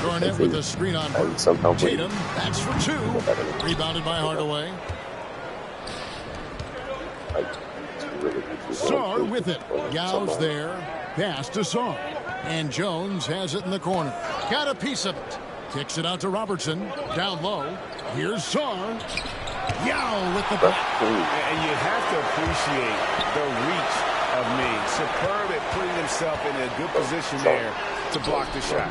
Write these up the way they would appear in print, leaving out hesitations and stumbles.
Garnett with a screen on Burke. Tatum, that's for two. Rebounded by Hardaway. Sarr with it. Yao's there. Pass to Sarr. And Jones has it in the corner. Got a piece of it. Kicks it out to Robertson. Down low. Here's Sarr. Yao with the block. And you have to appreciate the reach of Ming. Superb at putting himself in a good position there to block the shot.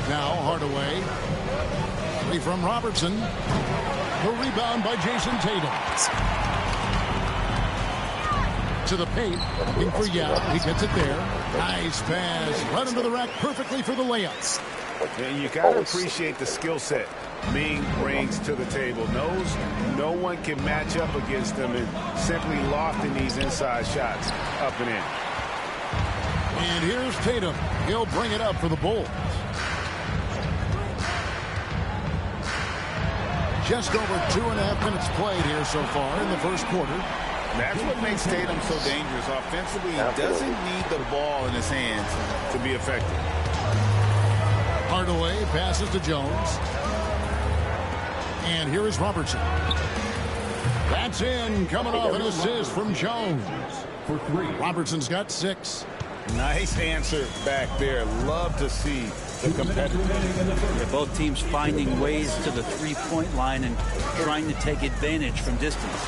Now Hardaway. Free from Robertson. The rebound by Jason Tatum. To the paint. Looking for Yao. He gets it there. Nice pass. Right under the rack perfectly for the layups. And you got to appreciate the skill set Ming brings to the table. Knows no one can match up against him and simply lofting these inside shots up and in. And here's Tatum. He'll bring it up for the Bulls. Just over 2.5 minutes played here so far in the first quarter. That's what makes Tatum so dangerous. Offensively, he doesn't need the ball in his hands to be effective. Hardaway passes to Jones. And here is Robertson. That's in, coming off an assist from Jones. For three. Robertson's got 6. Nice answer back there. Love to see the competitiveness. Yeah, both teams finding ways to the three-point line and trying to take advantage from distance.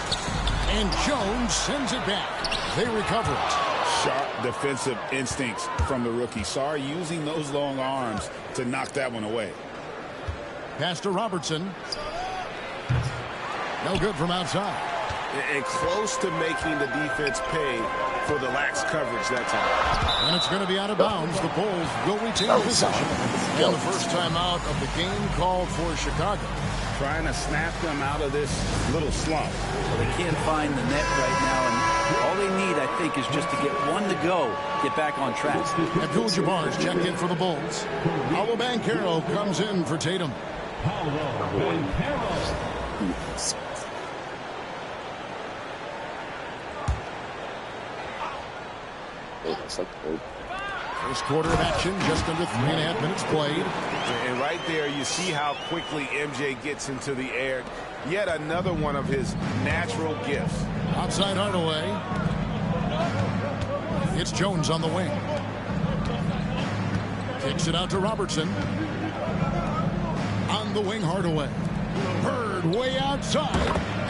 And Jones sends it back. They recover it. Sharp defensive instincts from the rookie. Sarr using those long arms to knock that one away. Pass to Robertson. No good from outside. And close to making the defense pay for the lax coverage that time. And it's going to be out of bounds. The Bulls will retain possession. And the first time out of the game called for Chicago. Trying to snap them out of this little slump. Well, they can't find the net right now, and all they need, I think, is just to get one to go, get back on track. Abdul-Jabbar's checked in for the Bulls. Paolo Banchero comes in for Tatum. First quarter of action, just under 3.5 minutes played. And right there, you see how quickly MJ gets into the air. Yet another one of his natural gifts. Outside Hardaway. It's Jones on the wing. Kicks it out to Robertson. On the wing, Hardaway. Bird way outside.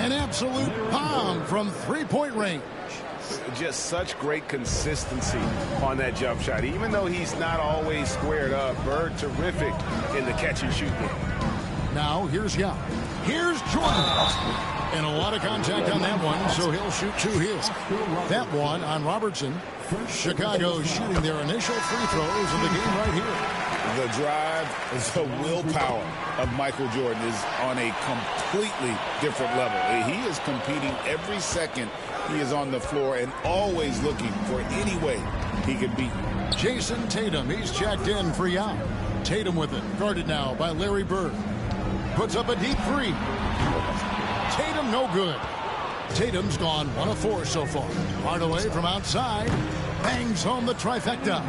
An absolute bomb from three-point range. Just such great consistency on that jump shot. Even though he's not always squared up, Bird terrific in the catch and shoot game. Now here's Yao. Here's Jordan. And a lot of contact on that one, so he'll shoot 2 here. That one on Robertson. Chicago shooting their initial free throws of the game right here. The drive, the willpower of Michael Jordan is on a completely different level. He is competing every second he is on the floor and always looking for any way he can beat you. Jason Tatum, he's checked in for Yao. Tatum with it, guarded now by Larry Bird. Puts up a deep 3. Tatum no good. Tatum's gone 1 of 4 so far. Hardaway from outside bangs home the trifecta.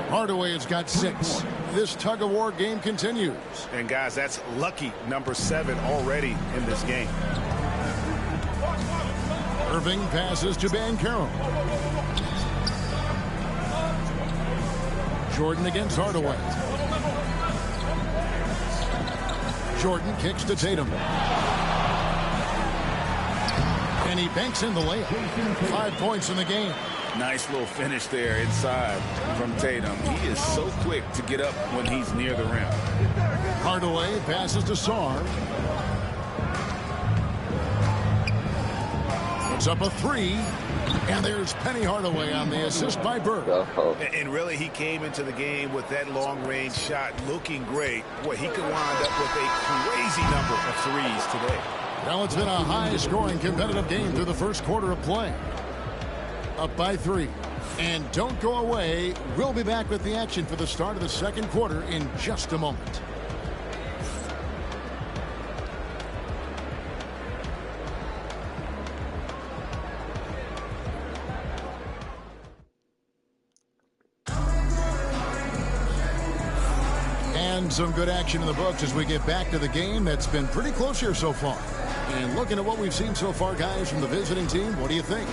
Hardaway has got 6. This tug-of-war game continues. And guys, that's lucky number 7 already in this game. Irving passes to Banchero. Jordan against Hardaway. Jordan kicks to Tatum. And he banks in the layup. 5 points in the game. Nice little finish there inside from Tatum. He is so quick to get up when he's near the rim. Hardaway passes to Sarr. Puts up a 3. And there's Penny Hardaway on the assist by Bird. And really, he came into the game with that long-range shot looking great. Boy, he could wind up with a crazy number of threes today. Well, it's been a high-scoring competitive game through the first quarter of play. Up by 3. And don't go away. We'll be back with the action for the start of the second quarter in just a moment. And some good action in the books as we get back to the game that's been pretty close here so far. And looking at what we've seen so far, guys, from the visiting team, what do you think?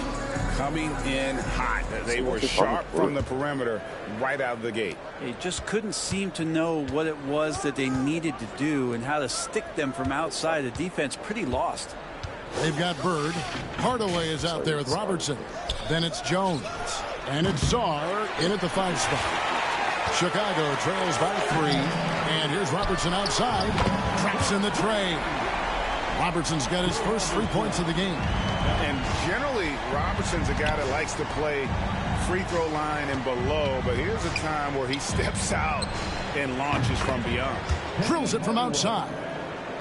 Coming in hot. They were sharp from the perimeter right out of the gate. They just couldn't seem to know what it was that they needed to do and how to stick them from outside. The defense pretty lost. They've got Bird. Hardaway is out there with Robertson. Then it's Jones. And it's Czar in at the 5 spot. Chicago trails by 3. And here's Robertson outside. Traps in the tray. Robertson's got his first 3 points of the game. And generally, Robertson's a guy that likes to play free throw line and below. But here's a time where he steps out and launches from beyond. Drills it from outside.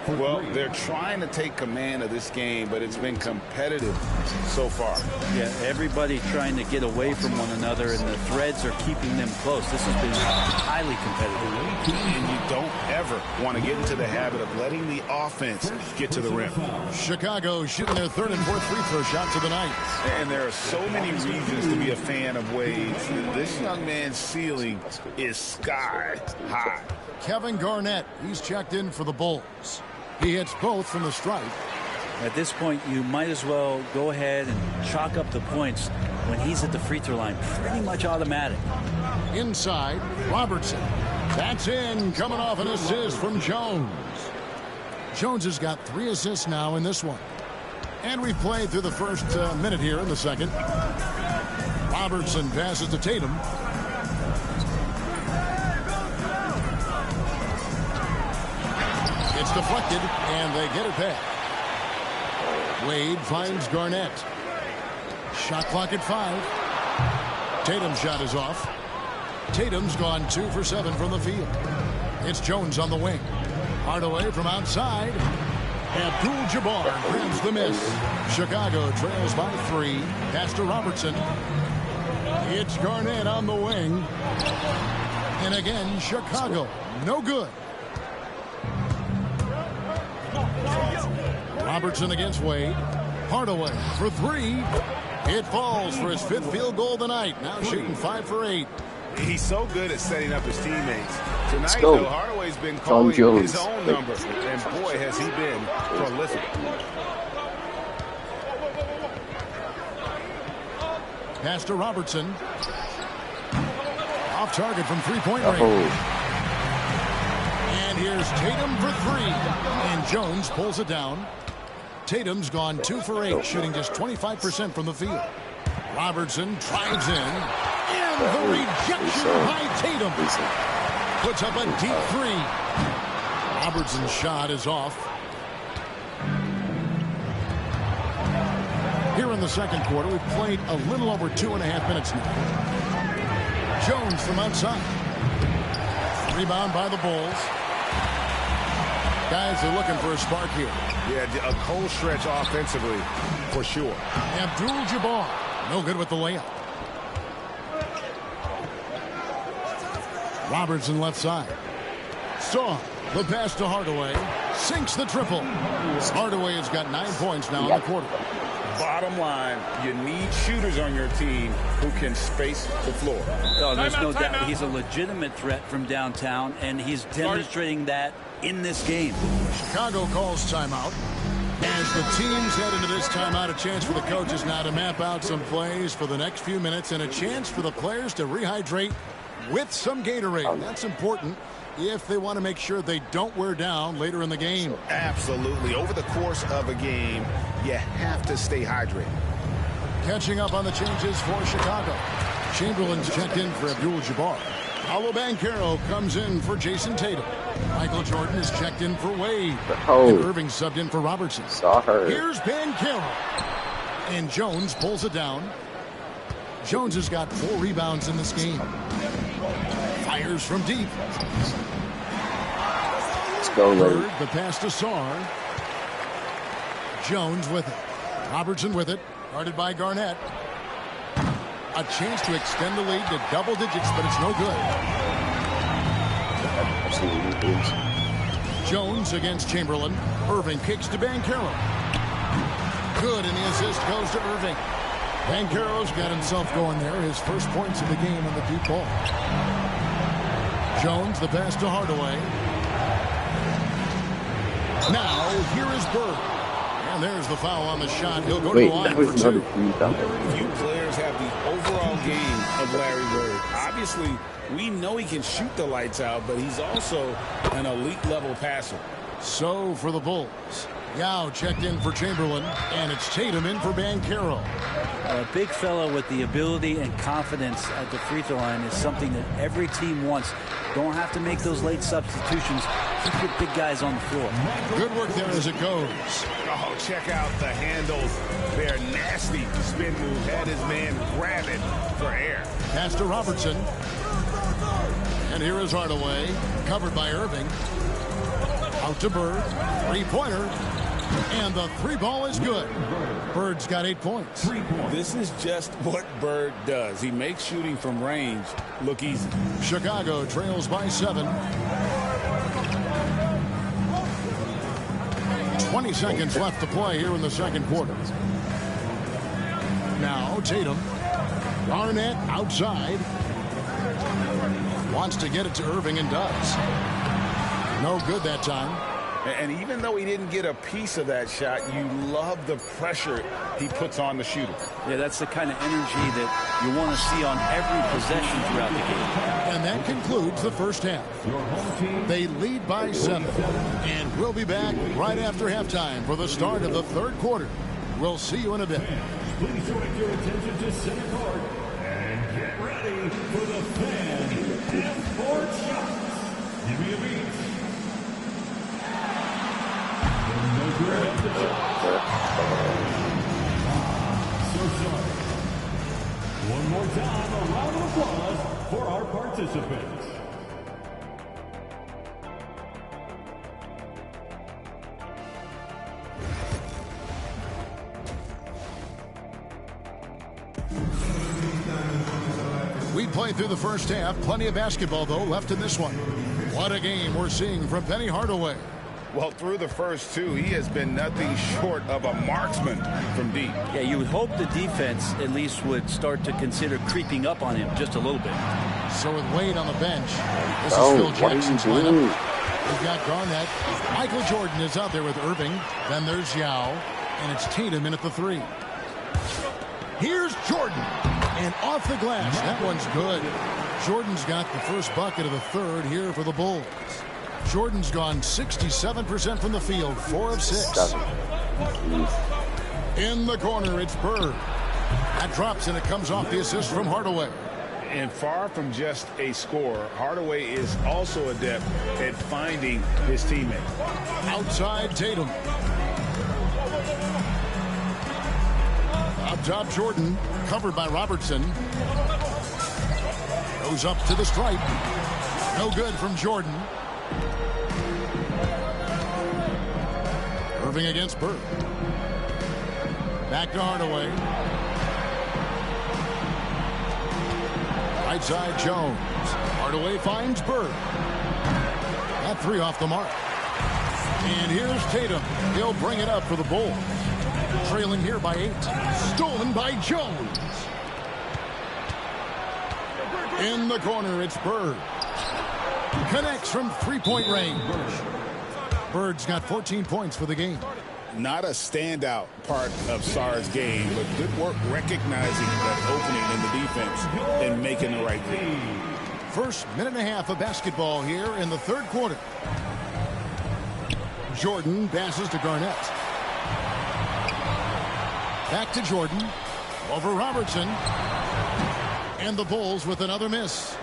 Well, they're trying to take command of this game, but it's been competitive so far. Yeah, everybody trying to get away from one another, and the threads are keeping them close. This has been highly competitive. And you don't ever want to get into the habit of letting the offense get to the rim. Chicago shooting their 3rd and 4th free throw shots of the night. And there are so many reasons to be a fan of Wade. This young man's ceiling is sky high. Kevin Garnett, he's checked in for the Bulls. He hits both from the stripe. At this point, you might as well go ahead and chalk up the points when he's at the free throw line. Pretty much automatic. Inside, Robertson. That's in, coming off an assist from Jones. Jones has got 3 assists now in this one. And we've played through the first minute here in the second. Robertson passes to Tatum. It's deflected, and they get it back. Wade finds Garnett. Shot clock at 5. Tatum's shot is off. Tatum's gone 2 for 7 from the field. It's Jones on the wing. Hardaway from outside. Abdul-Jabbar grabs the miss. Chicago trails by 3. Pass to Robertson. It's Garnett on the wing. And again, Chicago. No good. Robertson against Wade. Hardaway for 3. It falls for his 5th field goal tonight. Now shooting 5 for 8. He's so good at setting up his teammates. Tonight, though, Hardaway's been calling his own number. And boy, has he been prolific. Pass to Robertson. Off target from 3-point range. And here's Tatum for 3. And Jones pulls it down. Tatum's gone 2 for 8, shooting just 25% from the field. Robertson drives in. And the rejection by Tatum. Puts up a deep 3. Robertson's shot is off. Here in the second quarter, we've played a little over 2.5 minutes now. Jones from outside. Rebound by the Bulls. Guys are looking for a spark here. Yeah, a cold stretch offensively, for sure. Abdul-Jabbar, no good with the layup. Robertson left side. Saw the pass to Hardaway. Sinks the triple. Hardaway has got 9 points now in the quarter. Bottom line, you need shooters on your team who can space the floor. Oh, there's no doubt he's a legitimate threat from downtown, and he's demonstrating that in this game. Chicago calls timeout. As the teams head into this timeout, a chance for the coaches now to map out some plays for the next few minutes and a chance for the players to rehydrate with some Gatorade. That's important if they want to make sure they don't wear down later in the game. Absolutely. Over the course of a game, you have to stay hydrated. Catching up on the changes for Chicago. Chamberlain's checked in for Abdul-Jabbar. Paolo Banchero comes in for Jason Tatum. Michael Jordan is checked in for Wade. And Irving subbed in for Robertson. Here's Banchero. And Jones pulls it down. Jones has got 4 rebounds in this game. Fires from deep. Let's go, Bird, the pass to Sarr. Jones with it. Robertson with it. Guarded by Garnett. A chance to extend the lead to double digits, but it's no good. Jones against Chamberlain. Irving kicks to Banchero. Good, and the assist goes to Irving. Banchero's got himself going there. His first points of the game on the deep ball. Jones, the pass to Hardaway. Now, here is Bird. And there's the foul on the shot. He'll go to the line for two. Few players have the overall game of Larry Bird. Obviously, we know he can shoot the lights out, but he's also an elite-level passer. So, for the Bulls, Yao checked in for Chamberlain, and it's Tatum in for Banchero. A big fella with the ability and confidence at the free throw line is something that every team wants. Don't have to make those late substitutions. Keep your big guys on the floor. Good work there as it goes. Oh, check out the handles. They're nasty. Spin move. Had his man grab it for air. Pass to Robertson. And here is Hardaway. Covered by Irving. Out to Bird. Three-pointer. And the three ball is good. Bird's got 8 points. This is just what Bird does. He makes shooting from range look easy. Chicago trails by 7. 20 seconds left to play here in the second quarter. Now Tatum. Garnett outside. Wants to get it to Irving and does. No good that time. And even though he didn't get a piece of that shot, you love the pressure he puts on the shooter. Yeah, that's the kind of energy that you want to see on every possession throughout the game. And that concludes the first half. They lead by 7. And we'll be back right after halftime for the start of the third quarter. We'll see you in a bit. Please direct your attention to center court and get ready for the fan F-Court shots. Give me a beat. So sorry. One more time, a round of applause for our participants. We played through the first half. Plenty of basketball, though, left in this one. What a game we're seeing from Penny Hardaway. Well, through the first two, he has been nothing short of a marksman from deep. Yeah, you would hope the defense at least would start to consider creeping up on him just a little bit. So with Wade on the bench, this is Phil Jackson's lineup. We've got Garnett. Michael Jordan is out there with Irving. Then there's Yao. And it's Tatum in at the 3. Here's Jordan. And off the glass. That one's good. Jordan's got the first bucket of the third here for the Bulls. Jordan's gone 67% from the field, 4 of 6. In the corner, it's Bird. That drops, and it comes off the assist from Hardaway. And far from just a scorer, Hardaway is also adept at finding his teammate. Outside Tatum. Up top, Jordan, covered by Robertson. Goes up to the stripe. No good from Jordan. Irving against Bird. Back to Hardaway. Right side, Jones. Hardaway finds Bird. That 3 off the mark. And here's Tatum. He'll bring it up for the Bulls. Trailing here by 8. Stolen by Jones. In the corner, it's Bird. Connects from three-point range. Bird's got 14 points for the game. Not a standout part of Sarr's game, but good work recognizing that opening in the defense and making the right read. First minute and a half of basketball here in the third quarter. Jordan passes to Garnett. Back to Jordan. Over Robertson. And the Bulls with another miss.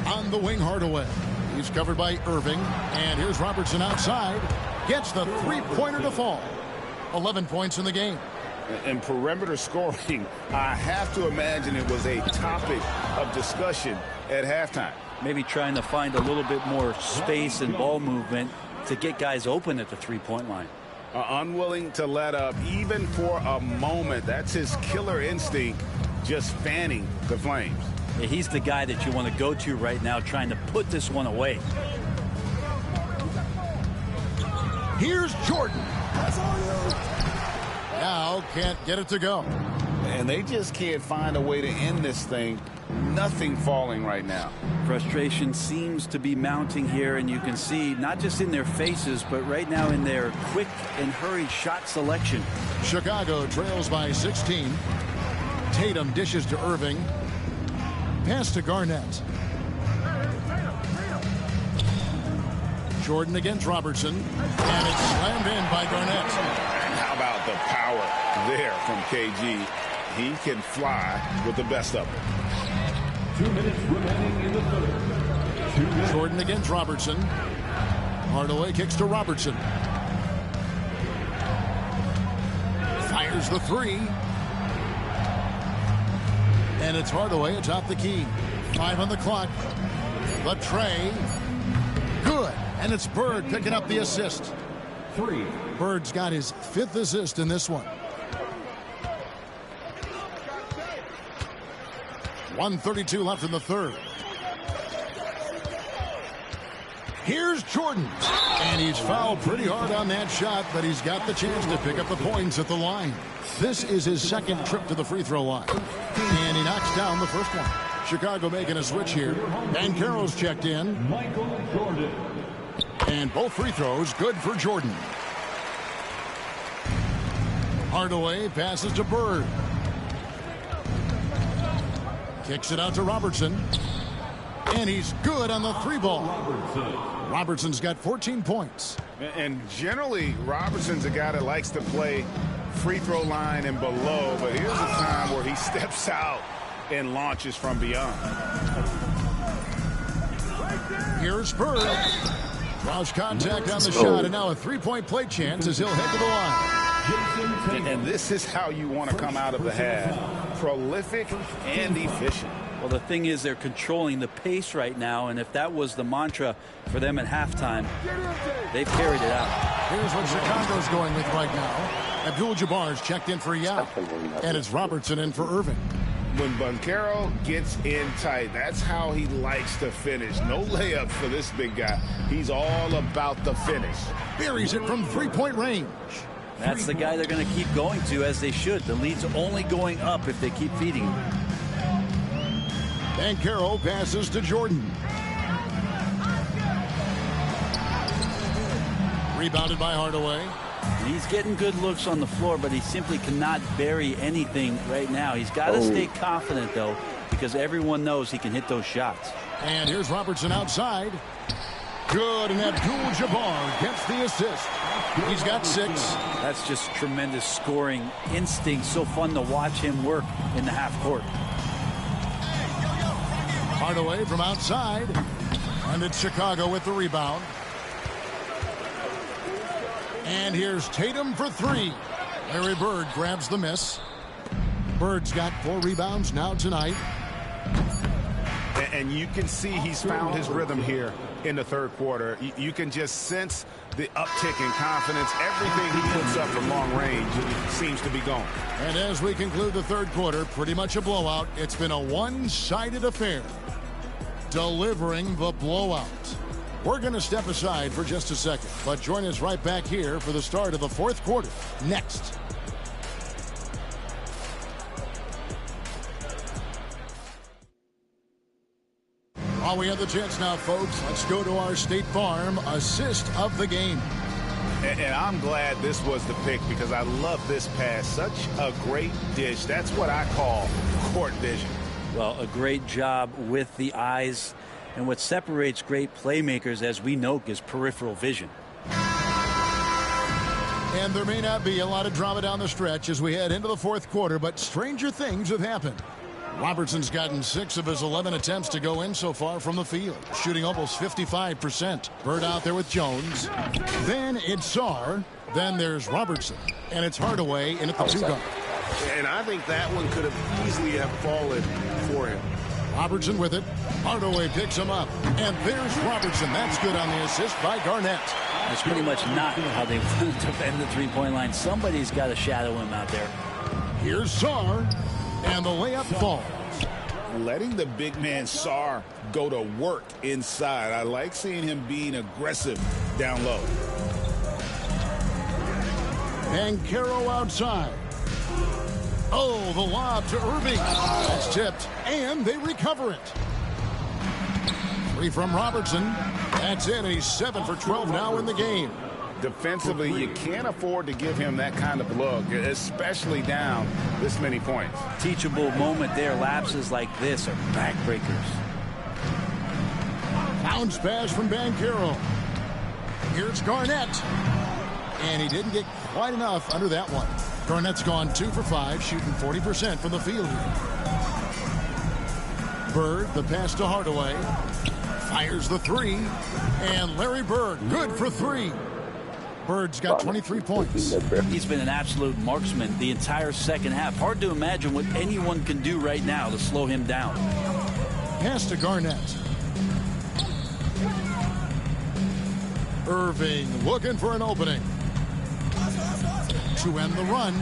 On the wing, Hardaway. He's covered by Irving. And here's Robertson outside. Gets the three-pointer to fall. 11 points in the game. And perimeter scoring, I have to imagine it was a topic of discussion at halftime. Maybe trying to find a little bit more space and ball movement to get guys open at the three-point line. Unwilling to let up even for a moment. That's his killer instinct, just fanning the flames. Yeah, he's the guy that you want to go to right now, trying to put this one away. Here's Jordan. Now can't get it to go. and they just can't find a way to end this thing. Nothing falling right now. Frustration seems to be mounting here, and you can see not just in their faces, but right now in their quick and hurried shot selection. Chicago trails by 16. Tatum dishes to Irving. Pass to Garnett. Jordan against Robertson, and it's slammed in by Garnett. And how about the power there from KG? He can fly with the best of them. 2 minutes remaining in the third. Jordan against Robertson. Hardaway kicks to Robertson. Fires the three. And it's Hardaway atop the key. 5 on the clock. The tray. Good. And it's Bird picking up the assist. 3. Bird's got his 5th assist in this one. 1:32 left in the third. Here's Jordan. And he's fouled pretty hard on that shot, but he's got the chance to pick up the points at the line. This is his 2nd trip to the free throw line. And he knocks down the first one. Chicago making a switch here. Banchero's checked in. Michael Jordan. And both free throws good for Jordan. Hardaway passes to Bird. Kicks it out to Robertson. And he's good on the 3-ball. Robertson's got 14 points. And generally, Robertson's a guy that likes to play free throw line and below, but here's a time where he steps out and launches from beyond. Here's Bird. Draws contact on the shot, and now a 3-point play chance as he'll head to the line. And this is how you want to come out of the half. Prolific and efficient. Well, the thing is, they're controlling the pace right now, and if that was the mantra for them at halftime, they've carried it out. Here's what Chicago's going with right now. Abdul-Jabbar's checked in for Yao, and it's Robertson in for Irving. When Banchero gets in tight, that's how he likes to finish. No layups for this big guy. He's all about the finish. Buries it from 3-point range. That's the guy they're going to keep going to, as they should. The lead's only going up if they keep feeding him. Banchero passes to Jordan. Rebounded by Hardaway. He's getting good looks on the floor, but he simply cannot bury anything right now. He's got to stay confident, though, because everyone knows he can hit those shots. And here's Robertson outside. Good, and Abdul-Jabbar gets the assist. He's got 6. That's just tremendous scoring instinct. So fun to watch him work in the half court. Hardaway from outside. And it's Chicago with the rebound. And here's Tatum for 3. Larry Bird grabs the miss. Bird's got 4 rebounds now tonight. And you can see he's found his rhythm here in the third quarter. You can just sense the uptick in confidence. Everything he puts up from long range seems to be going. And as we conclude the third quarter, pretty much a blowout. It's been a one-sided affair. Delivering the blowout. We're going to step aside for just a second, but join us right back here for the start of the fourth quarter next. While we have the chance now, folks, let's go to our State Farm assist of the game. And I'm glad this was the pick because I love this pass. Such a great dish. That's what I call court vision. Well, a great job with the eyes. And what separates great playmakers, as we know, is peripheral vision. And there may not be a lot of drama down the stretch as we head into the fourth quarter, but stranger things have happened. Robertson's gotten 6 of his 11 attempts to go in so far from the field, shooting almost 55%. Bird out there with Jones. Then it's Sarr. Then there's Robertson. And it's Hardaway in at the 2 guard. And I think that one could have easily have fallen for him. Robertson with it. Hardaway picks him up. And there's Robertson. That's good on the assist by Garnett. That's pretty much not how they want to defend the three-point line. Somebody's got to shadow him out there. Here's Sarr. And the layup falls. Letting the big man Sarr go to work inside. I like seeing him being aggressive down low. Banchero outside. Oh, the lob to Irving. That's tipped, and they recover it. 3 from Robertson. That's it, and he's 7 for 12 now in the game. Defensively, you can't afford to give him that kind of look, especially down this many points. Teachable moment there. Lapses like this are backbreakers. Bounce pass from Banchero. Here's Garnett. And he didn't get quite enough under that one. Garnett's gone 2 for 5, shooting 40% from the field here. Bird, the pass to Hardaway. Fires the 3. And Larry Bird, good for 3. Bird's got 23 points. He's been an absolute marksman the entire second half. Hard to imagine what anyone can do right now to slow him down. Pass to Garnett. Irving looking for an opening. To end the run.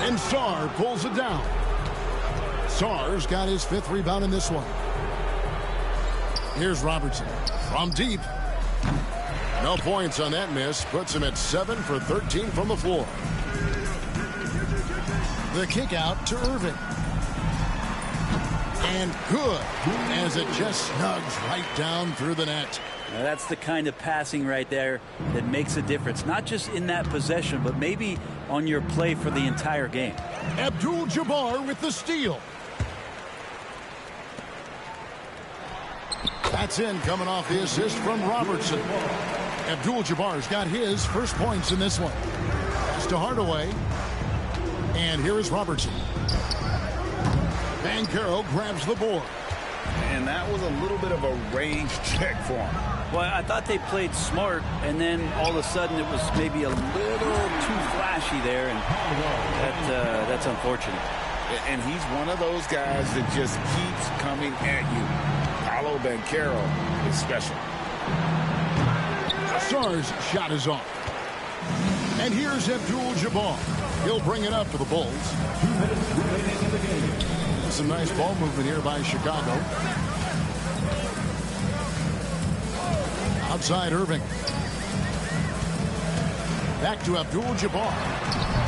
And Sarr pulls it down. Sarr's got his 5th rebound in this one. Here's Robertson from deep. No points on that miss. Puts him at 7 for 13 from the floor. The kick out to Irving. And good, as it just snugs right down through the net. Now that's the kind of passing right there that makes a difference. Not just in that possession, but maybe on your play for the entire game. Abdul-Jabbar with the steal. That's in, coming off the assist from Robertson. Abdul-Jabbar's got his first points in this one. Pass to Hardaway. And here is Robertson. Banchero grabs the board. And that was a little bit of a range check for him. Well, I thought they played smart, and then all of a sudden it was maybe a little too flashy there, and that's unfortunate. And he's one of those guys that just keeps coming at you. Paolo Banchero is special. Sarr's shot is off. And here's Abdul-Jabbar. He'll bring it up for the Bulls. Some nice ball movement here by Chicago. Outside Irving. Back to Abdul-Jabbar.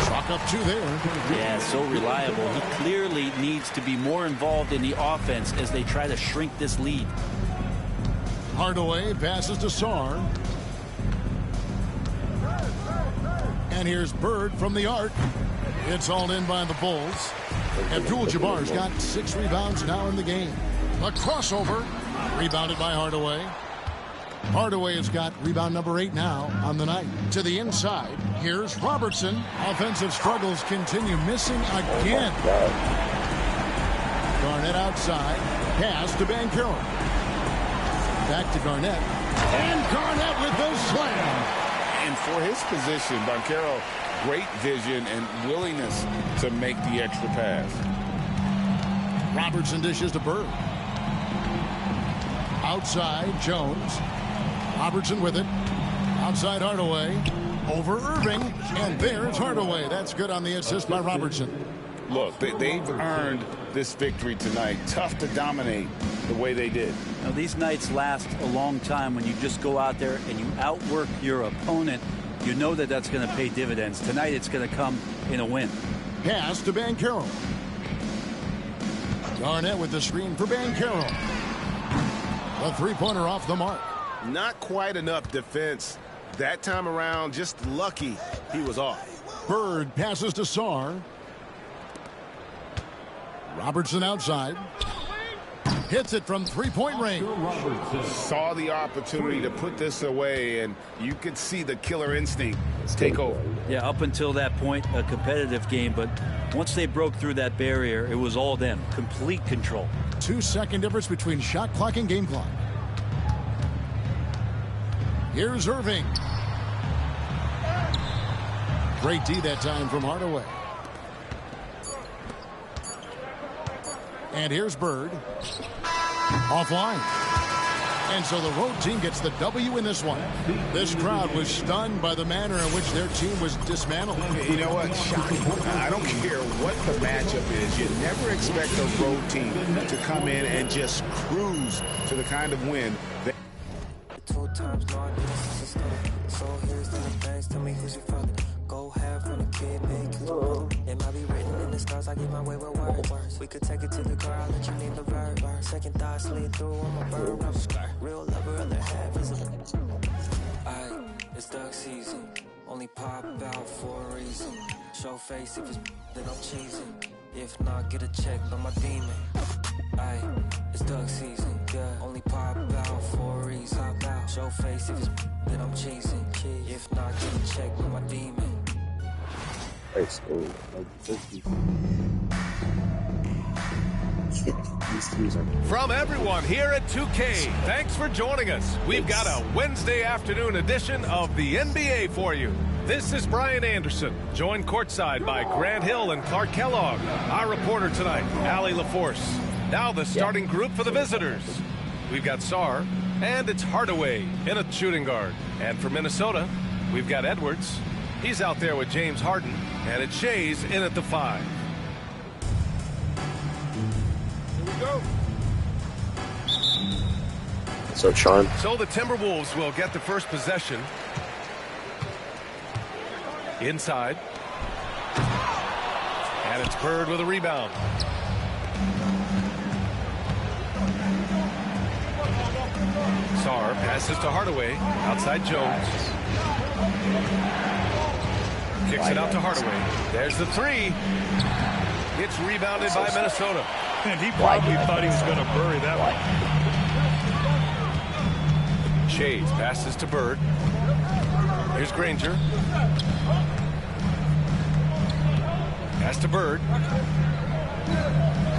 Chalk up 2 there. Yeah, so reliable. He clearly needs to be more involved in the offense as they try to shrink this lead. Hardaway passes to Sarr. And here's Bird from the arc. It's all in by the Bulls. Abdul-Jabbar's got 6 rebounds now in the game. A crossover. Rebounded by Hardaway. Hardaway has got rebound number 8 now on the night. To the inside. Here's Robertson. Offensive struggles continue. Missing again. Garnett outside. Pass to Banchero. Back to Garnett. And Garnett with the slam. And for his position, Banchero, great vision and willingness to make the extra pass. Robertson dishes to Bird. Outside, Jones. Robertson with it. Outside Hardaway. Over Irving. And there's Hardaway. That's good on the assist by Robertson. Look, they've earned this victory tonight. Tough to dominate the way they did. Now, these nights last a long time when you just go out there and you outwork your opponent. You know that that's going to pay dividends. Tonight it's going to come in a win. Pass to Banchero. Garnett with the screen for Banchero. A 3-pointer off the mark. Not quite enough defense. That time around, just lucky he was off. Bird passes to Sarr. Robertson outside. Hits it from 3-point range. Saw the opportunity to put this away, and you could see the killer instinct take over. Yeah, up until that point, a competitive game, but once they broke through that barrier, it was all them. Complete control. 2-second difference between shot clock and game clock. Here's Irving. Great D that time from Hardaway. And here's Bird. Offline. And so the road team gets the W in this one. This crowd was stunned by the manner in which their team was dismantled. You know what? I don't care what the matchup is. You never expect a road team to come in and just cruise to the kind of win that. Go half on a kid, make it might be written in the stars. I get my way with words. We could take it to the car, I'll let you name the verb. Second thought slid through on my bird. Real lover, other half is a. It's duck season. Only pop out for a reason. Show face if it's then I'm cheesing. If not, get a check by my demon. It's duck season. Yeah, only pop out for a reason. Show face if it's then I'm cheesing. If not, get a check by my demon. From everyone here at 2K, thanks for joining us. We've got a Wednesday afternoon edition of the NBA for you. This is Brian Anderson, joined courtside by Grant Hill and Clark Kellogg. Our reporter tonight, Allie LaForce. Now the starting group for the visitors. We've got Sarr, and it's Hardaway in a shooting guard. And for Minnesota, we've got Edwards. He's out there with James Harden, and it's Shays in at the 5. Go. So Sean. So the Timberwolves will get the first possession. Inside. And it's Bird with a rebound. Sarr passes to Hardaway. Outside Jones. Kicks it out to Hardaway. There's the 3. It's rebounded by Minnesota. And he probably thought he was going to bury that one. Shades passes to Bird. Here's Granger. Pass to Bird.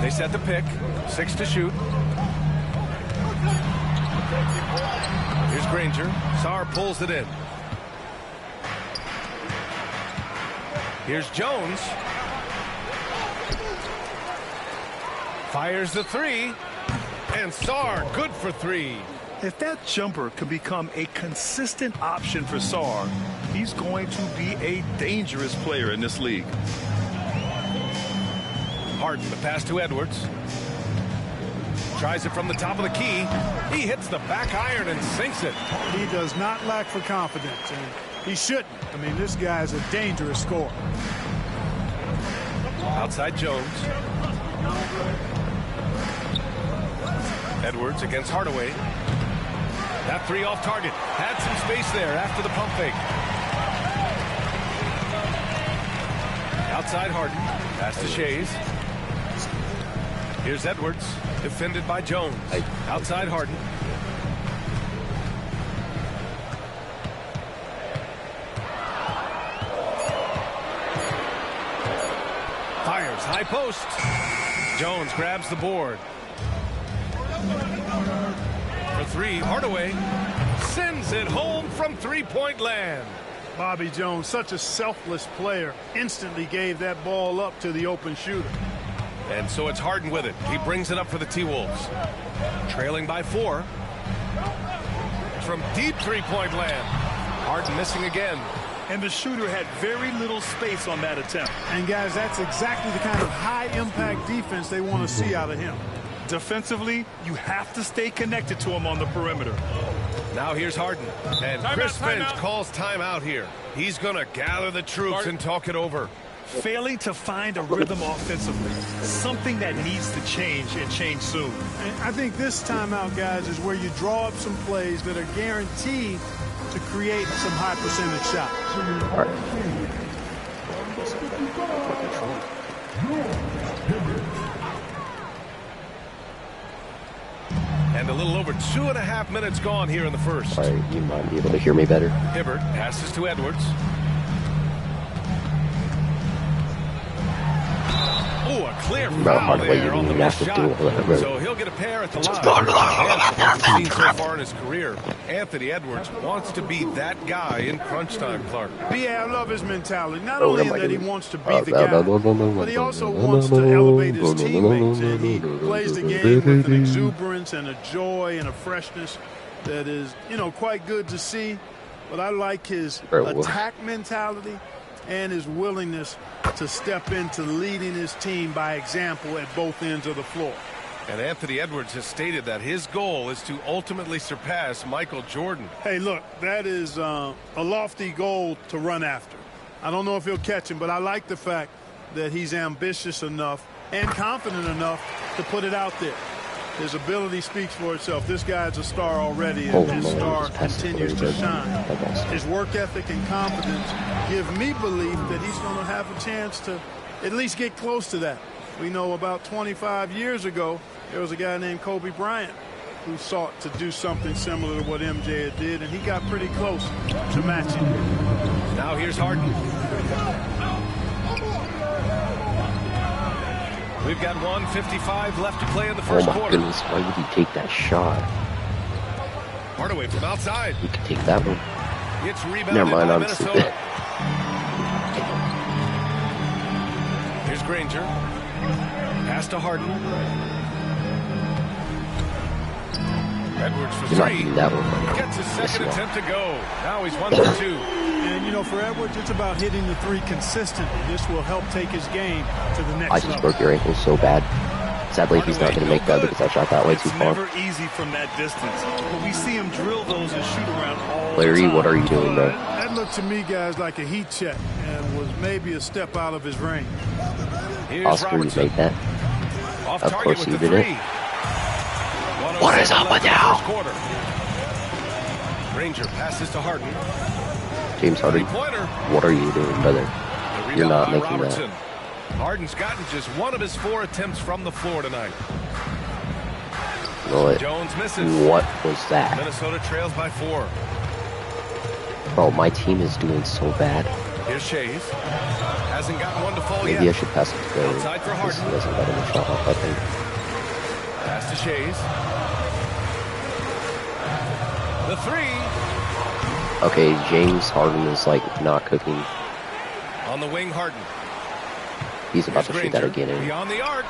They set the pick. 6 to shoot. Here's Granger. Sarr pulls it in. Here's Jones. Fires the 3, and Sarr good for 3. If that jumper can become a consistent option for Sarr, he's going to be a dangerous player in this league. Harden, the pass to Edwards. Tries it from the top of the key. He hits the back iron and sinks it. He does not lack for confidence, and he shouldn't. I mean, this guy is a dangerous scorer. Outside Jones. Edwards against Hardaway. That 3 off target. Had some space there after the pump fake. Outside Harden. Pass to Shays. Here's Edwards. Defended by Jones. Outside Harden. Fires high post. Jones grabs the board. For 3, Hardaway sends it home from three-point land. Bobby Jones, such a selfless player, instantly gave that ball up to the open shooter. And so it's Harden with it. He brings it up for the T-Wolves. Trailing by 4. From deep three-point land. Harden missing again. And the shooter had very little space on that attempt. And guys, that's exactly the kind of high-impact defense they want to see out of him. Defensively, you have to stay connected to him on the perimeter. Now here's Harden. And Chris Finch calls timeout here. He's going to gather the troops and talk it over. Failing to find a rhythm offensively, something that needs to change and change soon. And I think this timeout, guys, is where you draw up some plays that are guaranteed to create some high percentage shots. And a little over 2.5 minutes gone here in the first. All right, you might be able to hear me better. Hibbert passes to Edwards. Oh, a clear foul there on the missed shot. So he'll get a pair at the line. And from what we've seen so far in his career, Anthony Edwards wants to be that guy in crunch time, Clark. Yeah, I love his mentality. Not only that he wants to be the guy, but he also wants to elevate his teammates. And he plays the game with an exuberance and a joy and a freshness that is, you know, quite good to see. But I like his attack mentality and his willingness to step into leading his team by example at both ends of the floor. And Anthony Edwards has stated that his goal is to ultimately surpass Michael Jordan. Hey, look, that is a lofty goal to run after. I don't know if he'll catch him, but I like the fact that he's ambitious enough and confident enough to put it out there. His ability speaks for itself. This guy's a star already, and his star continues to shine. His work ethic and confidence give me belief that he's going to have a chance to at least get close to that. We know about 25 years ago, there was a guy named Kobe Bryant who sought to do something similar to what MJ did, and he got pretty close to matching. Now here's Harden. We've got 1:55 left to play in the first quarter. Goodness, why would he take that shot? Hardaway from outside. He could take that one. It's rebounded Never mind, by I'm Minnesota. Here's Granger. Pass to Harden. Edwards for You're not three. getting that one. Gets his second attempt to go. Now he's 1 for 2. And, you know, for Edwards, it's about hitting the three consistently. This will help take his game to the next I level. just broke your ankle so bad. Sadly, he's not going to make that because I shot that way too far. It's never easy from that distance, but we see him drill those and shoot around all Larry, the time. what are you doing, bro? That looked to me, guys, like a heat check and was maybe a step out of his range. Here's Oscar, you Robertson. made that. Off Of target course with you the did it. three. What is up with you? Quarter. Granger passes to Harden. James Harden, Three-pointer. what are you doing, brother? The You're rebound not by making Robertson. that. Harden's gotten just one of his 4 attempts from the floor tonight. You know what? Jones misses. What was that? Minnesota trails by 4. Bro, my team is doing so bad. Here's Shays. Hasn't gotten one to fall Maybe I yet. should pass it to Larry. Outside for Because he Harden. hasn't gotten a shot off, I think. Pass to Shays. The three. Okay, James Harden is like not cooking. On the wing, Harden. He's about Here's to shoot that Granger. again. Beyond the arc.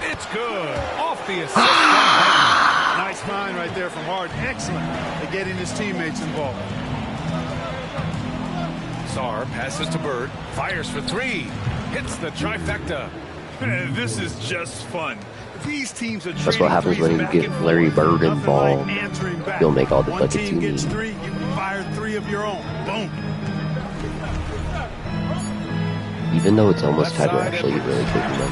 It's good. Off the assist from Harden. Nice find right there from Harden. Excellent at getting his teammates involved. Sarr passes to Bird. Fires for 3. Hits the trifecta. This is just fun. These teams are That's what happens when you get Larry Bird involved. He'll make all the One buckets team you gets need. 3, you fire 3 of your own. Boom. Even though it's almost tied, we're actually really cooking them.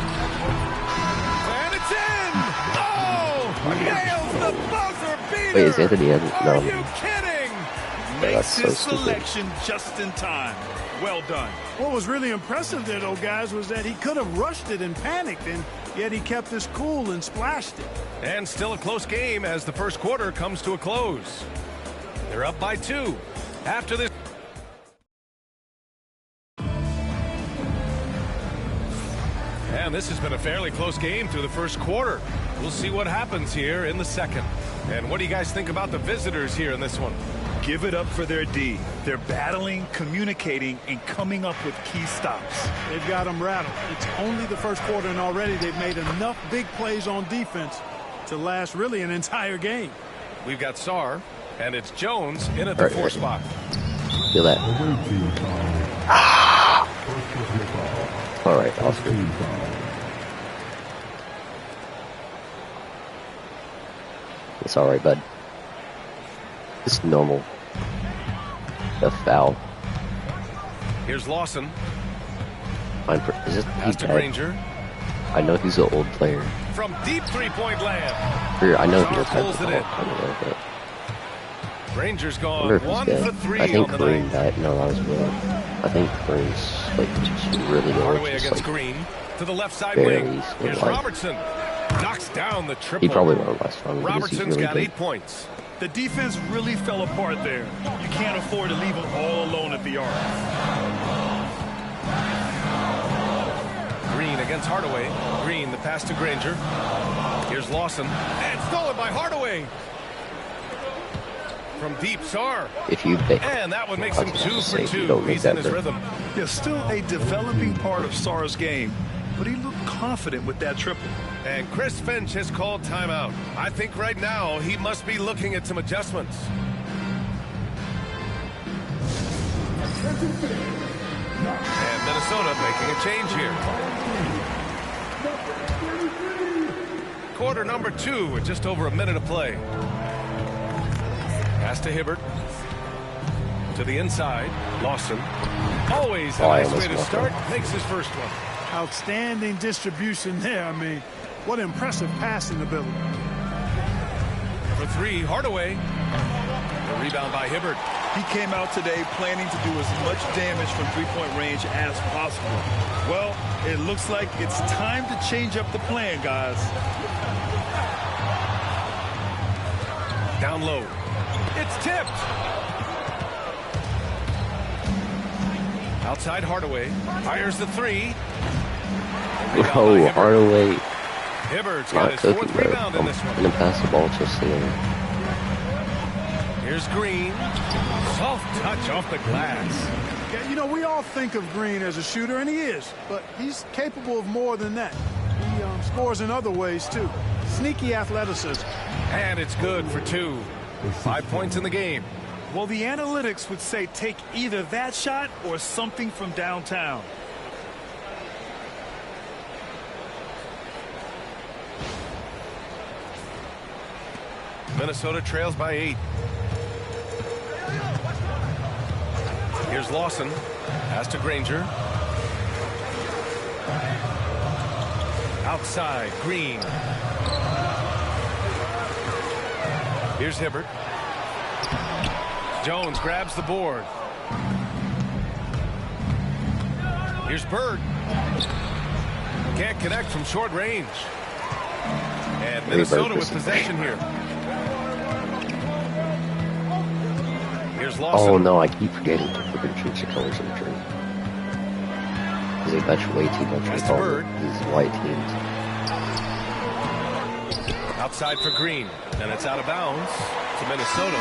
And it's in! Oh! Nails the buzzer beater! Wait, is Anthony in? Are No. you kidding? That's Makes so his stupid. selection just in time. Well done. What was really impressive there, though, guys, was that he could have rushed it and panicked, and yet he kept his cool and splashed it. And still a close game as the first quarter comes to a close. They're up by 2. After this. And this has been a fairly close game through the first quarter. We'll see what happens here in the second. And what do you guys think about the visitors here in this one? Give it up for their D. They're battling, communicating, and coming up with key stops. They've got them rattled. It's only the first quarter, and already they've made enough big plays on defense to last really an entire game. We've got Sarr, and it's Jones in at the 4 spot. Feel that. All right, Oscar. It's all right, bud. It's normal. The foul. Here's Lawson. Is this Pass to Granger. I know he's an old player. From deep 3-point land. I know Sarr he was pulls it in. I don't know, but Granger's I gone wonder if he's 1 dead. for 3 I think on the Kareem night. died. No, that was Will. I think Kareem's like just really old. Hardaway Just against like Green to the left side barely wing. still Here's alive. Robertson. Knocks down the triple. He probably won't last long because he's Robertson's really got good. 8 points. The defense really fell apart there. You can't afford to leave them all alone at the arc. Green against Hardaway. Green, the pass to Granger. Here's Lawson. And stolen by Hardaway. From deep, Sarr. If you pick, And that one makes him 2 for you 2. don't make He's in that his big. rhythm. Yeah, still a developing part of Sarr's game, but he looked confident with that triple. And Chris Finch has called timeout. I think right now he must be looking at some adjustments. And Minnesota making a change here. Quarter number 2 with just over a minute of play. Pass to Hibbert. To the inside. Lawson. Always a nice way to start. Makes his first one. Outstanding distribution there. I mean, what impressive passing ability. For three, Hardaway. The rebound by Hibbert. He came out today planning to do as much damage from three-point range as possible. Well, it looks like it's time to change up the plan, guys. Down low. It's tipped. Outside Hardaway. Fires the three. Oh, Hardaway. Hibbert's got his fourth rebound in this one. Gonna pass the ball to Slim. Here's Green. Soft touch off the glass. Yeah, you know, we all think of Green as a shooter, and he is, but he's capable of more than that. He scores in other ways, too. Sneaky athleticism. And it's good for two. 5 points in the game. Well, the analytics would say take either that shot or something from downtown. Minnesota trails by 8. Here's Lawson. Pass to Granger. Outside, Green. Here's Hibbert. Jones grabs the board. Here's Bird. Can't connect from short range. And Minnesota with possession here. Here's Lawson. Oh no, I keep forgetting to freaking choose the colors of the jersey. Because they bet way too much on all these white teams. Outside for Green, and it's out of bounds to Minnesota.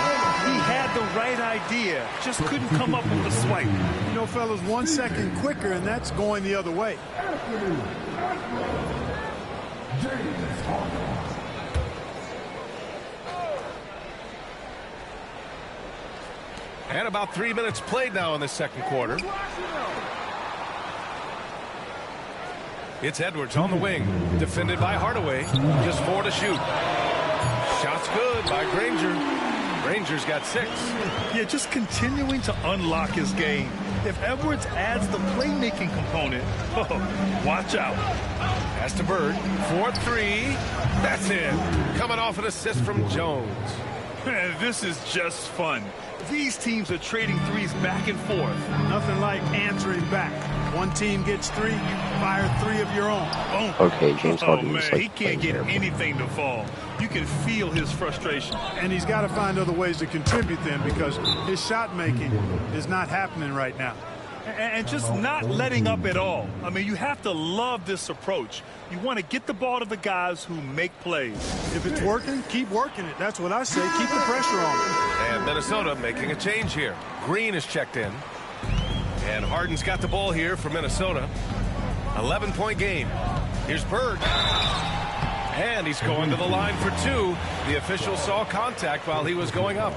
He had the right idea, just couldn't come up with the swipe. You know, fellas, 1 second quicker, and that's going the other way. And about 3 minutes played now in the second quarter. It's Edwards on the wing, defended by Hardaway. Just 4 to shoot. Shot's good by Granger. Granger's got 6. Yeah, just continuing to unlock his game. If Edwards adds the playmaking component, watch out. Pass to Bird. 4-3. That's it. Coming off an assist from Jones. This is just fun. These teams are trading threes back and forth. Nothing like answering back. One team gets 3, you fire 3 of your own. Boom. Okay, James Harden man, is like he can't get anything to fall. You can feel his frustration. And he's got to find other ways to contribute then, because his shot making is not happening right now. And just not letting up at all. I mean, you have to love this approach. You want to get the ball to the guys who make plays. If it's working, keep working it. That's what I say. Keep the pressure on. And Minnesota making a change here. Green is checked in. And Harden's got the ball here for Minnesota. 11-point game. Here's Bird. And he's going to the line for 2. The official saw contact while he was going up.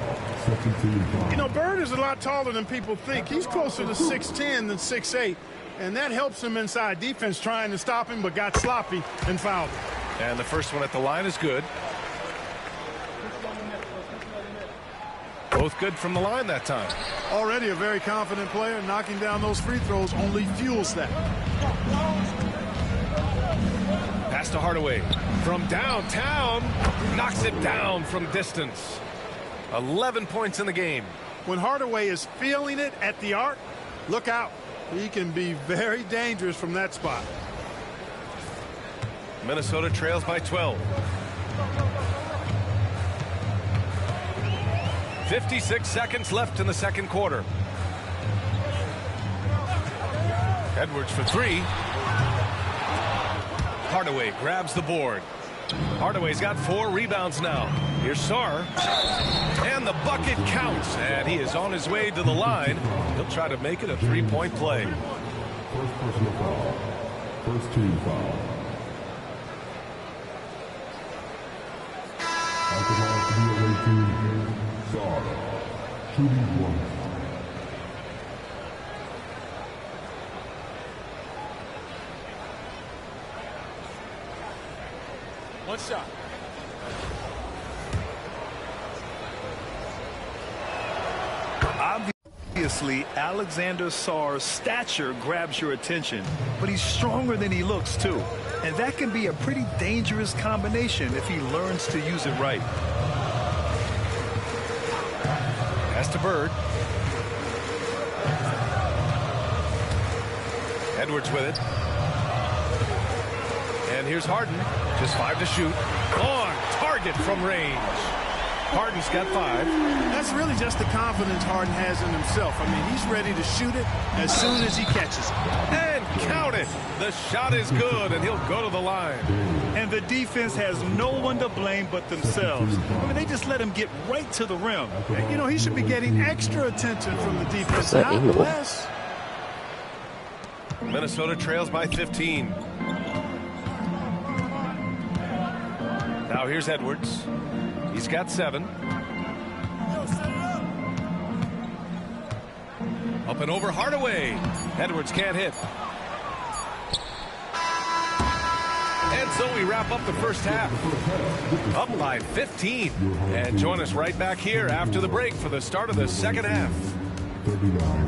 You know, Bird is a lot taller than people think. He's closer to 6'10 than 6'8. And that helps him inside defense trying to stop him, but got sloppy and fouled. And the first one at the line is good. Both good from the line that time. Already a very confident player. Knocking down those free throws only fuels that. Pass to Hardaway. From downtown. Knocks it down from distance. 11 points in the game. When Hardaway is feeling it at the arc, look out. He can be very dangerous from that spot. Minnesota trails by 12. 56 seconds left in the second quarter. Edwards for 3. Hardaway grabs the board. Hardaway's got 4 rebounds now. Here's Sarr. And the bucket counts. And he is on his way to the line. He'll try to make it a 3-point play. First personal foul. First team foul. Alcohol to the away team. Sarr. Shooting 1. One shot. Obvious Obviously, Alexander Sarr's stature grabs your attention, but he's stronger than he looks, too. And that can be a pretty dangerous combination if he learns to use it right. Pass to Bird. Edwards with it. And here's Harden. Just 5 to shoot. On target from range. Harden's got 5. That's really just the confidence Harden has in himself. I mean, he's ready to shoot it as soon as he catches it. And count it. The shot is good, and he'll go to the line. And the defense has no one to blame but themselves. I mean, they just let him get right to the rim. And, you know, he should be getting extra attention from the defense, not less. Minnesota trails by 15. Now here's Edwards. He's got 7. Up and over Hardaway. Edwards can't hit. And so we wrap up the first half. Up by 15. And join us right back here after the break for the start of the second half. 39.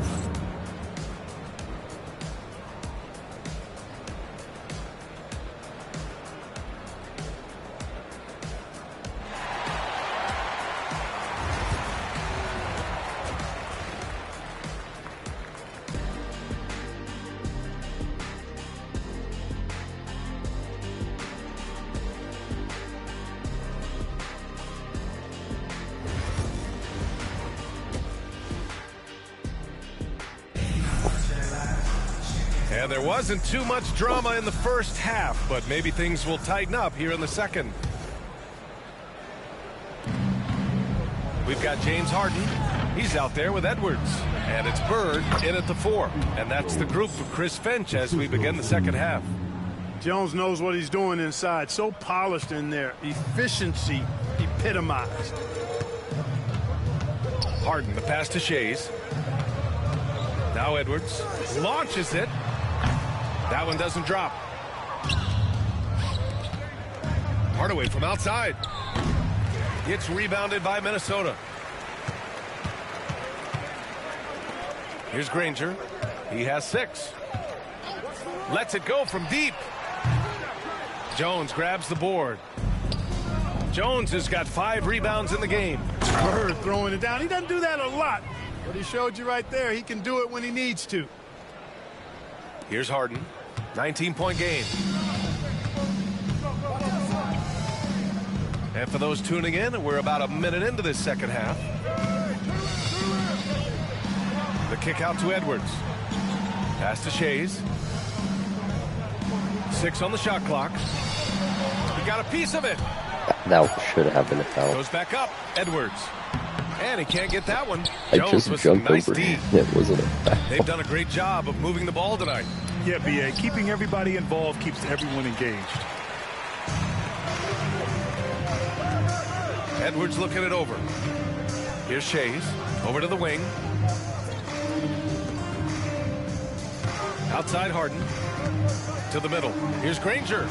And there wasn't too much drama in the first half, but maybe things will tighten up here in the second. We've got James Harden. He's out there with Edwards. And it's Bird in at the 4. And that's the group for Chris Finch as we begin the second half. Jones knows what he's doing inside. So polished in there. Efficiency epitomized. Harden, the pass to Shays. Now Edwards launches it. That one doesn't drop. Hardaway from outside. It's rebounded by Minnesota. Here's Granger. He has 6. Lets it go from deep. Jones grabs the board. Jones has got 5 rebounds in the game. Bird throwing it down. He doesn't do that a lot, but he showed you right there. He can do it when he needs to. Here's Harden. 19-point game. And for those tuning in, we're about a minute into this second half. The kick out to Edwards. Pass to Shays. 6 on the shot clock. He got a piece of it. That should have been a foul. Goes back up. Edwards. And he can't get that one. I Jones just with jumped some nice over D. it. Wasn't a foul. They've done a great job of moving the ball tonight. Yeah, B.A. Keeping everybody involved keeps everyone engaged. Edwards looking it over. Here's Shays. Over to the wing. Outside Harden. To the middle. Here's Granger.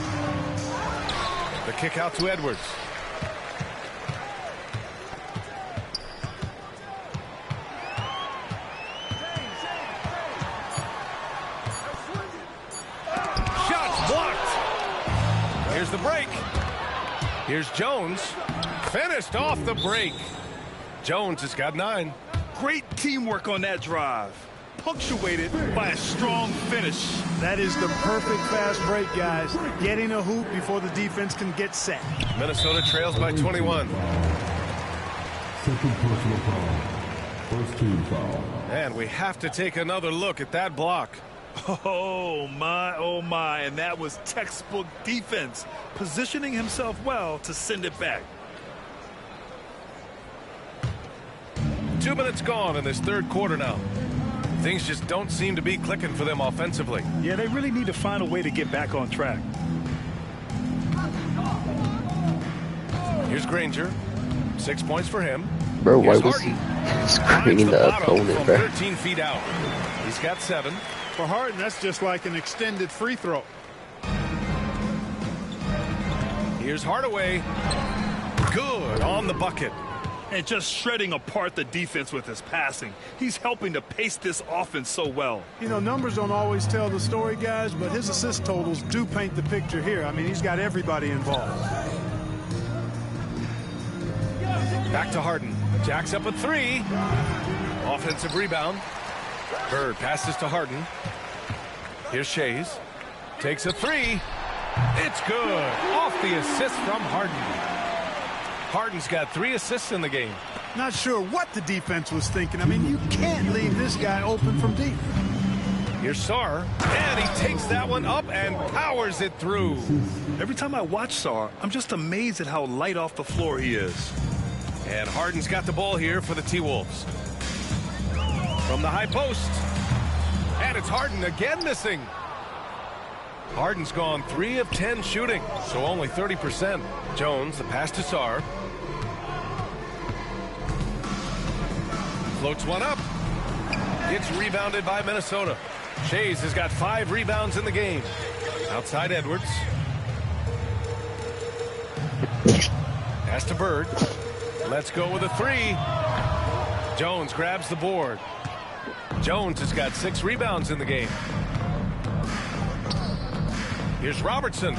The kick out to Edwards. The break. Here's Jones. Finished off the break. Jones has got 9. Great teamwork on that drive. Punctuated by a strong finish. That is the perfect fast break, guys. Getting a hoop before the defense can get set. Minnesota trails by 21. Second personal foul. First team foul. And we have to take another look at that block. Oh my, and that was textbook defense, positioning himself well to send it back. 2 minutes gone in this third quarter now. Things just don't seem to be clicking for them offensively. Yeah, they really need to find a way to get back on track. Here's Granger. 6 points for him. Bro, why Here's was he Harden. screening the opponent, from bro? 13 feet out. He's got 7. For Harden, that's just like an extended free throw. Here's Hardaway. Good on the bucket. And just shredding apart the defense with his passing. He's helping to pace this offense so well. You know, numbers don't always tell the story, guys, but his assist totals do paint the picture here. I mean, he's got everybody involved. Back to Harden. Jacks up a three. Offensive rebound. Bird passes to Harden. Here's Shays. Takes a three. It's good. Off the assist from Harden. Harden's got 3 assists in the game. Not sure what the defense was thinking. I mean, you can't leave this guy open from deep. Here's Sarr, and he takes that one up and powers it through. Every time I watch Sarr, I'm just amazed at how light off the floor he is. And Harden's got the ball here for the T-Wolves. From the high post. And it's Harden again missing. Harden's gone 3 of 10 shooting, so only 30%. Jones, the pass to Sarr. Floats one up. It's rebounded by Minnesota. Shays has got 5 rebounds in the game. Outside Edwards. Pass to Bird. Let's go with a 3. Jones grabs the board. Jones has got 6 rebounds in the game. Here's Robertson.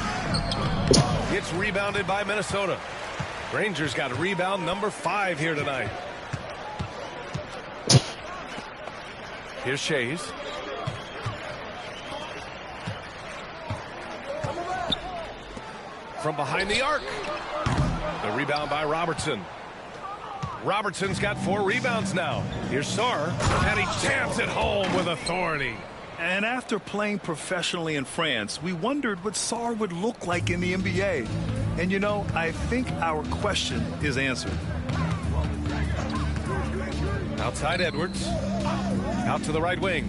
It's rebounded by Minnesota. Rangers got a rebound number 5 here tonight. Here's Shays. From behind the arc. The rebound by Robertson. Robertson's got 4 rebounds now. Here's Sarr, and he jams it home with authority. And after playing professionally in France, we wondered what Sarr would look like in the NBA. And you know, I think our question is answered. Outside Edwards. Out to the right wing.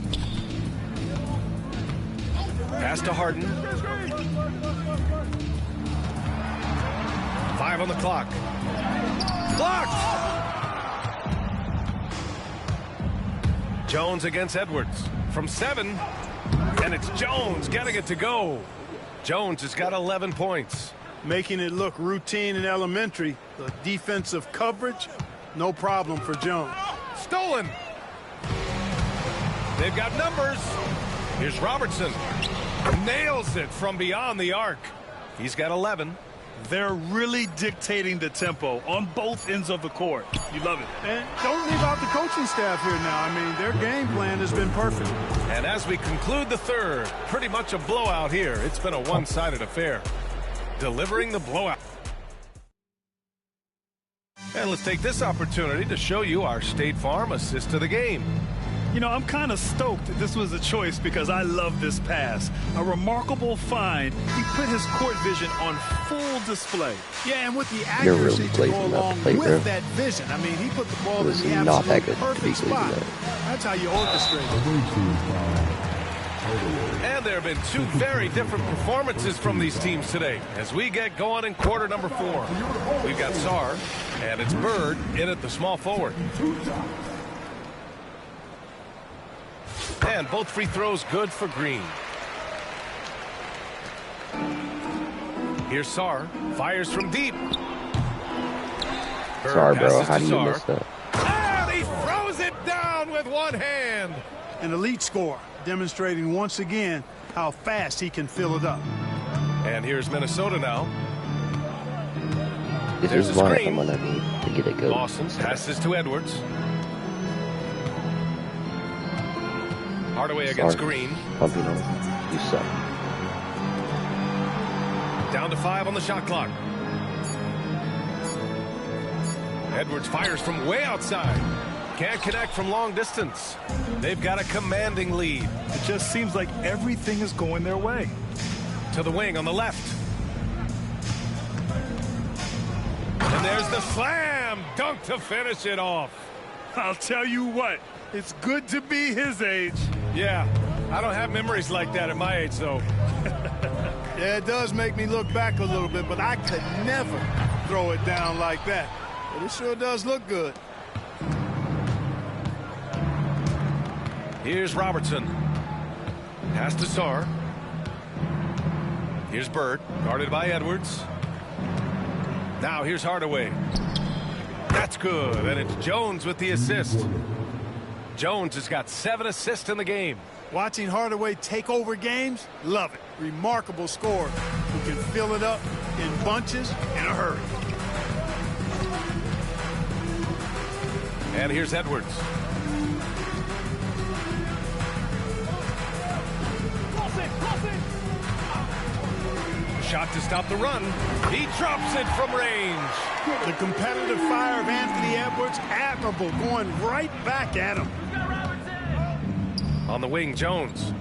Pass to Harden. 5 on the clock. Blocked! Jones against Edwards. From 7, and it's Jones getting it to go. Jones has got 11 points. Making it look routine and elementary. The defensive coverage, no problem for Jones. Stolen. They've got numbers. Here's Robertson. Nails it from beyond the arc. He's got 11. They're really dictating the tempo on both ends of the court. You love it. And don't leave out the coaching staff here now. I mean, their game plan has been perfect. And as we conclude the third, pretty much a blowout here. It's been a one-sided affair. Delivering the blowout. And let's take this opportunity to show you our State Farm assist to the game. You know, I'm kind of stoked that this was a choice because I love this pass. A remarkable find. He put his court vision on full display. Yeah, and with the accuracy to go along with that vision. I mean, he put the ball in the absolute perfect spot. That's how you orchestrate it. And there have been 2 very different performances from these teams today. As we get going in quarter number 4, we've got Sarr, and it's Bird in at the small forward. And both free throws good for Green. Here's Sarr. Fires from deep. Sorry, bro. How do you miss that? And he throws it down with one hand. An elite scorer, demonstrating once again how fast he can fill it up. And here's Minnesota now. This is why I'm gonna need to get it good. Lawson passes to Edwards. Hardaway against Green. Pumping on. You suck. Down to 5 on the shot clock. Edwards fires from way outside. Can't connect from long distance. They've got a commanding lead. It just seems like everything is going their way. To the wing on the left. And there's the slam dunk to finish it off. I'll tell you what, it's good to be his age. Yeah, I don't have memories like that at my age, though. Yeah, it does make me look back a little bit, but I could never throw it down like that. But it sure does look good. Here's Robertson. Pass to Sarr. Here's Bird, guarded by Edwards. Now here's Hardaway. That's good, and it's Jones with the assist. Jones has got 7 assists in the game. Watching Hardaway take over games, love it. Remarkable scorer who can fill it up in bunches in a hurry. And here's Edwards. Shot to stop the run. He drops it from range. The competitive fire of Anthony Edwards, admirable, going right back at him. On the wing, Jones.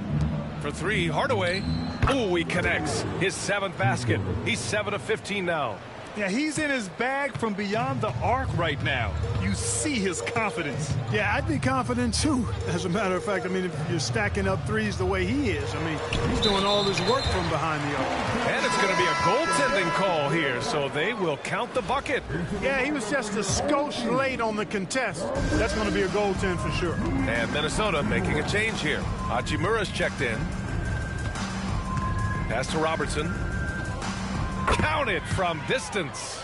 For 3, Hardaway. Ooh, he connects. His 7th basket. He's 7 of 15 now. Yeah, he's in his bag from beyond the arc right now. You see his confidence. Yeah, I'd be confident too. As a matter of fact, I mean, if you're stacking up threes the way he is, I mean, he's doing all his work from behind the arc. And it's going to be a goaltending call here, so they will count the bucket. Yeah, he was just a skosh late on the contest. That's going to be a goaltend for sure. And Minnesota making a change here. Hachimura's checked in. Pass to Robertson. Count it from distance.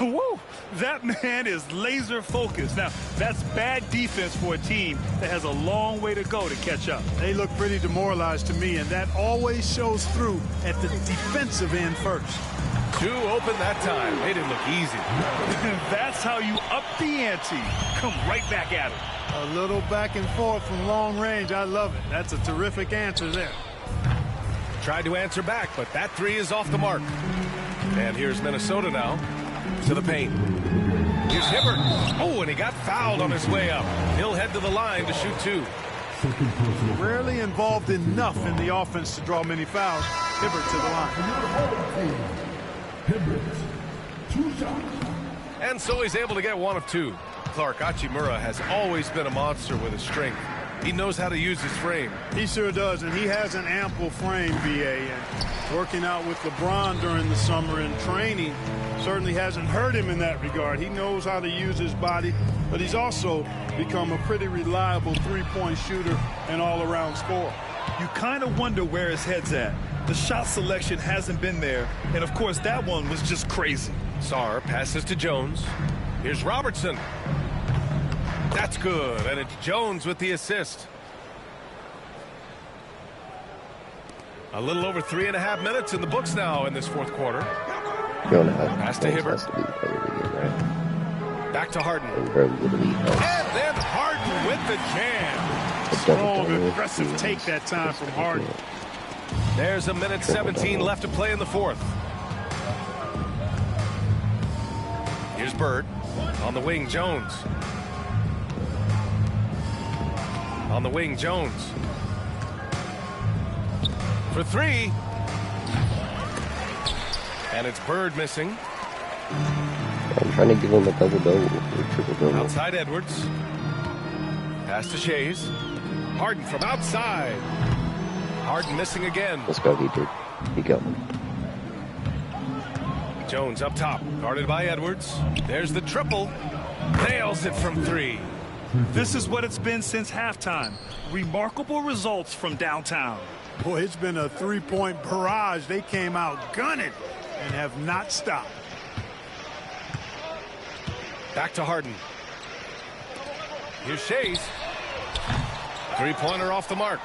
Woo! That man is laser focused. Now, that's bad defense for a team that has a long way to go to catch up. They look pretty demoralized to me, and that always shows through at the defensive end first. 2 open that time. They didn't look easy. That's how you up the ante. Come right back at him. A little back and forth from long range. I love it. That's a terrific answer there. Tried to answer back, but that 3 is off the mark. And here's Minnesota now to the paint. Here's Hibbert. Oh, and he got fouled on his way up. He'll head to the line to shoot 2. Rarely involved enough in the offense to draw many fouls. Hibbert to the line. Hibbert, 2 shots. And so he's able to get 1 of 2. Clark, Hachimura has always been a monster with his strength. He knows how to use his frame. He sure does, and he has an ample frame, B.A. And working out with LeBron during the summer and training certainly hasn't hurt him in that regard. He knows how to use his body, but he's also become a pretty reliable three-point shooter and all-around scorer. You kind of wonder where his head's at. The shot selection hasn't been there, and of course that one was just crazy. Sarr passes to Jones. Here's Robertson. That's good, and it's Jones with the assist. A little over 3.5 minutes in the books now in this 4th quarter. Pass to Hibbert. Back to Harden. And then Harden with the jam. Strong, aggressive take that time from Harden. There's 1:17 left to play in the 4th. Here's Bird. On the wing, Jones. On the wing, Jones. For 3. And it's Bird missing. I'm trying to give him a double-double. Triple-double. Outside Edwards. Pass to Shays. Harden from outside. Harden missing again. Let's go, he did. He got one. Jones up top. Guarded by Edwards. There's the triple. Nails it from 3. This is what it's been since halftime. Remarkable results from downtown. Boy, it's been a three-point barrage. They came out gunning and have not stopped. Back to Harden. Here's Shays. 3-pointer off the mark.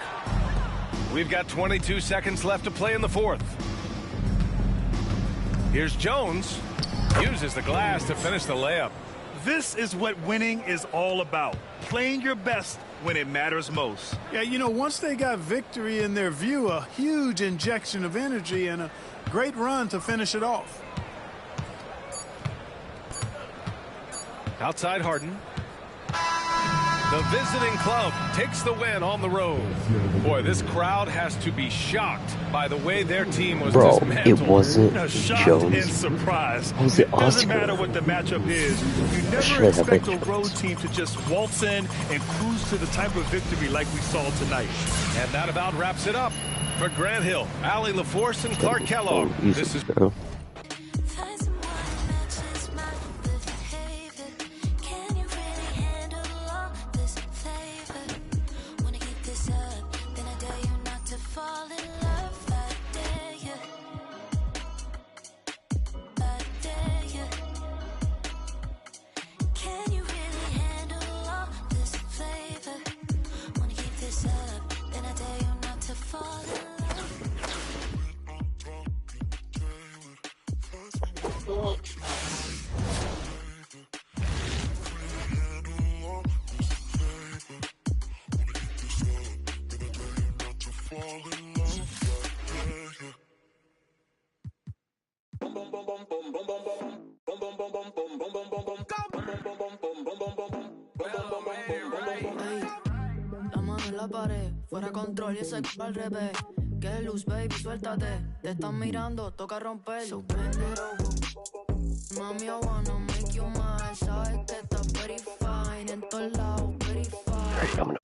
We've got 22 seconds left to play in the 4th. Here's Jones. Uses the glass to finish the layup. This is what winning is all about. Playing your best when it matters most. Yeah, you know, once they got victory in their view, a huge injection of energy and a great run to finish it off. Outside Harden. The visiting club takes the win on the road. Boy, this crowd has to be shocked by the way their team was dismantled. It wasn't shocked Jones. and surprised. Was it Oscar? Doesn't matter what the matchup is. You never expect a road team to just waltz in and cruise to the type of victory like we saw tonight. And that about wraps it up. For Grant Hill, Allie LaForce, and Clark Kellogg, this is... Fuera control y ese al revés. Que luz, baby, suéltate. Te están mirando, toca romper. So bend it over. Mami, I wanna make you mine. Sabes que estás very fine. En todos lados, very fine.